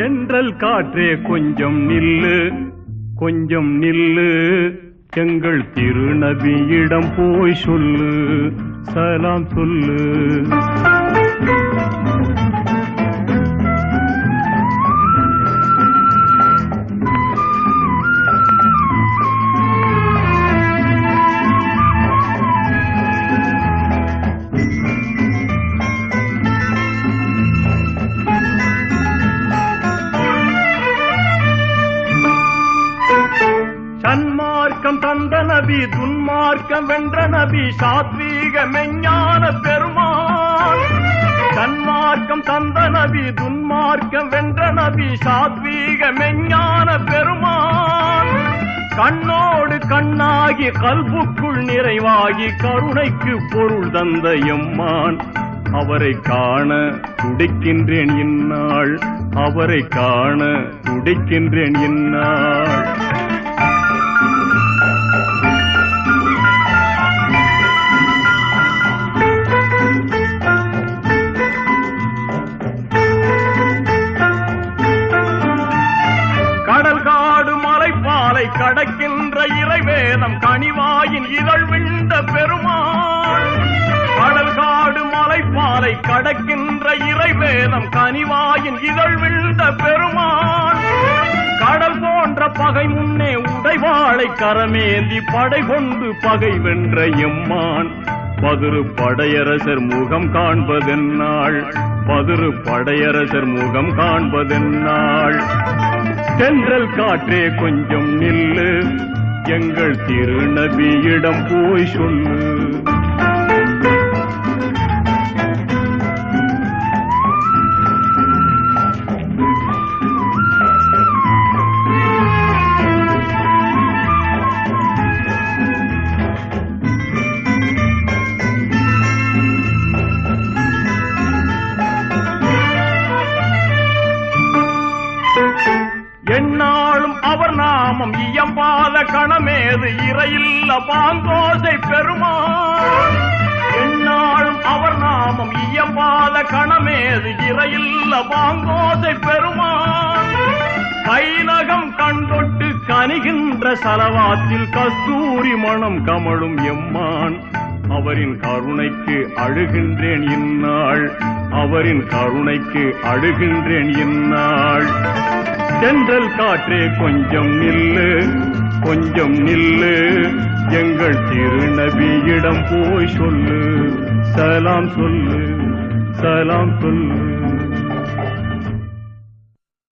தென்றல் காற்றே கொஞ்சம் நில்லு, கொஞ்சம் நில்லு, எங்கள் திருநபியிடம் போய் சொல்லு, சலாம் சொல்லு. சன்மார்க்கம் தந்த நபி, துன்மார்க்கம் வென்ற நபி, சாத்வீக மெஞ்ஞான பெருமான். சன்மார்க்கம் தந்த நபி, துன்மார்க்கம் வென்ற நபி, சாத்வீக மெஞ்ஞான பெருமான். கண்ணோடு கண்ணாகி கல்புக்குள் நிறைவாகி கருணைக்கு பொருள் தந்த எம்மான். அவரை காண துடிக்கின்றேன் இந்நாள், அவரை காண துடிக்கின்றேன் இந்நாள். கடல் காடு மலைப்பாலை கடக்கின்ற இறைவேதம் கனிவாயின் இதழ் விண்ட பெருமான். கடல் காடு மலைப்பாலை கடக்கின்ற இறைவேதம் கனிவாயின் இதழ் விண்ட பெருமான். கடல் போன்ற பகை முன்னே உடைவாளை கரமேந்தி படை கொண்டு பகை வென்ற எம்மான். பதிரு படையரசர் முகம் காண்பதென்னாள், பதிரு படையரசர் முகம் காண்பதென்னாள். தென்றல் காற்றே கொஞ்சம் நில்லு, எங்கள் திருநபியிடம் போய் சொல்லு. என்னாலும் அவர் நாமம் இயம்பாத கணமேது இறையில்ல பாங்கோசை பெருமான். என்னாலும் அவர் நாமம் இயம்பாத கணமேது இறையில்ல பாங்கோசை பெருமான். கைநகம் கண்டொட்டு கனிகின்ற சலவாத்தில் கஸ்தூரி மணம் கமழும் எம்மான். அவரின் கருணைக்கு அழுகின்றேன் இந்நாள், அவரின் கருணைக்கு அழுகின்றேன் இந்நாள். தென்றல் காற்றே கொஞ்சம் நில்லு, கொஞ்சம் நில்லு, எங்கள் திருநபியிடம் போய் சொல்லு, சலாம் சொல்லு, சலாம் சொல்லு.